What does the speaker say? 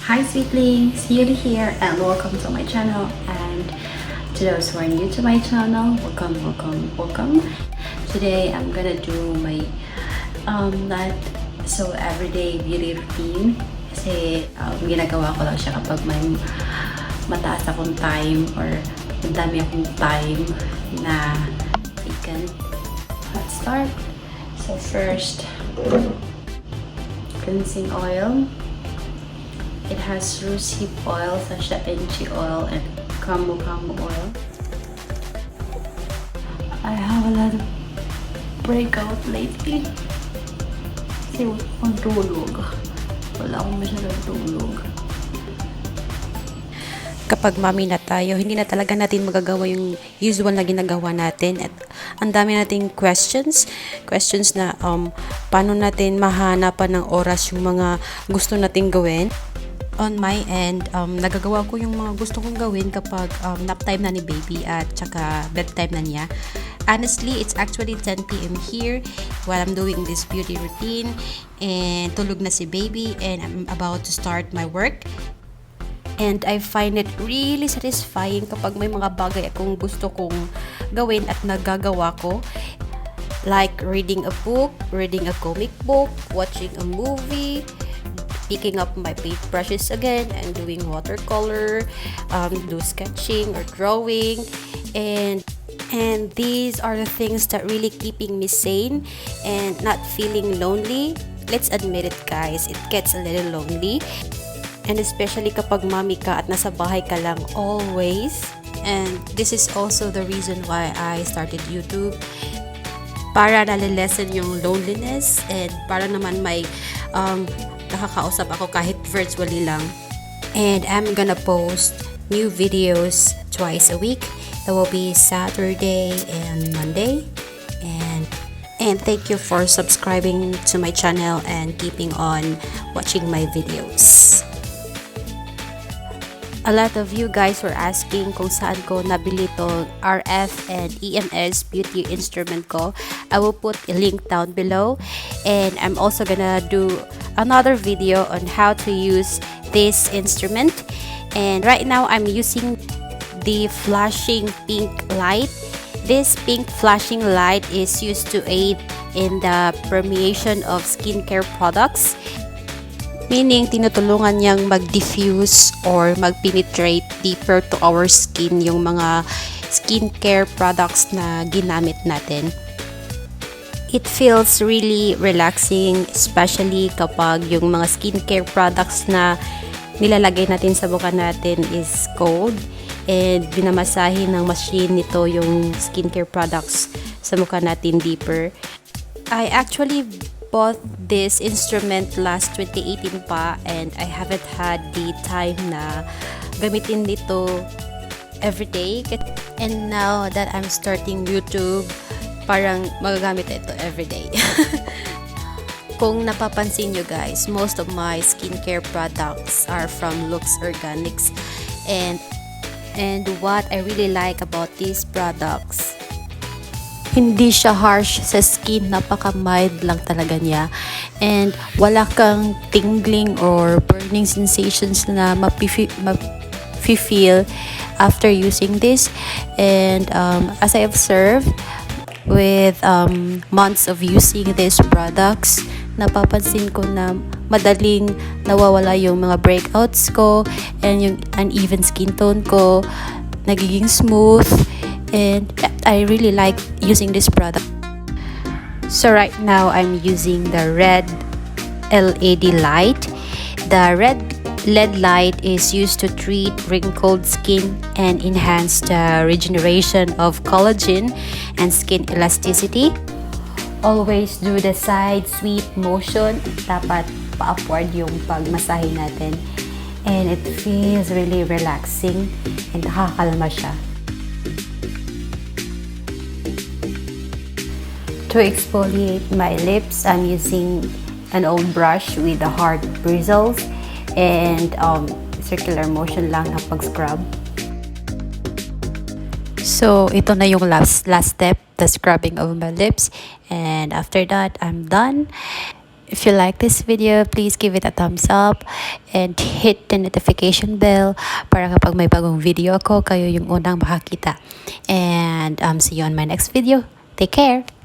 Hi sweetlings, Yuli here and welcome to my channel, and to those who are new to my channel, welcome. Today I'm gonna do my not so everyday beauty routine kasi ginagawa ko lang siya kapag may mataas akong time or madami akong time na vacant. Let's start. So first, cleansing oil. It has rosehip oil, sensyahan oil, and camu oil. I have a lot of breakout lately. Kasi wala akong tulog. Wala akong masyadong tulog. Kapag mami na tayo, hindi na talaga natin magagawa yung usual na ginagawa natin. At ang dami nating questions na paano natin mahanapan ng oras yung mga gusto nating gawin. On my end, nagagawa ko yung mga gusto kong gawin kapag nap time na ni baby at saka bedtime na niya. Honestly, it's actually 10 p.m. here while I'm doing this beauty routine, and tulog na si baby and I'm about to start my work. And I find it really satisfying kapag may mga bagay akong gusto kong gawin at nagagawa ko. Like reading a book, reading a comic book, watching a movie, picking up my paint brushes again and doing watercolor, do sketching or drawing, and these are the things that really keeping me sane and not feeling lonely. Let's admit it guys, it gets a little lonely, and especially kapag mommy ka at nasa bahay ka lang always. And this is also the reason why I started YouTube, para nalilesen yung loneliness and para naman may nakakausap ako kahit virtually lang. And I'm gonna post new videos twice a week. That will be Saturday and Monday. And thank you for subscribing to my channel and keeping on watching my videos. A lot of you guys were asking kung saan ko nabili to RF and EMS beauty instrument ko. I will put a link down below, and I'm also gonna do another video on how to use this instrument. And right now I'm using the flashing pink light. This pink flashing light is used to aid in the permeation of skincare products, meaning tinutulungan niyang mag-diffuse or mag-penetrate deeper to our skin yung mga skincare products na ginamit natin. It feels really relaxing, especially kapag yung mga skincare products na nilalagay natin sa mukha natin is cold, and binamasahin ng machine nito yung skincare products sa mukha natin deeper. I actually bought this instrument last 2018 pa, and I haven't had the time na gamitin nito everyday. And now that I'm starting YouTube, parang magagamit ito everyday. Kung napapansin nyo guys, most of my skincare products are from Luxe Organics, and what I really like about these products, hindi siya harsh sa skin, napaka-mild lang talaga niya, and wala kang tingling or burning sensations na mafe-feel after using this. And as I observed with months of using these products, napapansin ko na madaling nawawala yung mga breakouts ko, and yung uneven skin tone ko nagiging smooth, and I really like using this product. So right now I'm using the red LED light. The red LED light is used to treat wrinkled skin and enhance the regeneration of collagen and skin elasticity. Always do the side sweep motion. Dapat pa-upward yung pagmasahe natin. And it feels really relaxing and nakakalma siya. To exfoliate my lips, I'm using an old brush with the hard bristles, and circular motion lang na pag-scrub. So, ito na yung last step, the scrubbing of my lips. And after that, I'm done. If you like this video, please give it a thumbs up and hit the notification bell para kapag may bagong video ako, kayo yung unang makakita. And see you on my next video. Take care!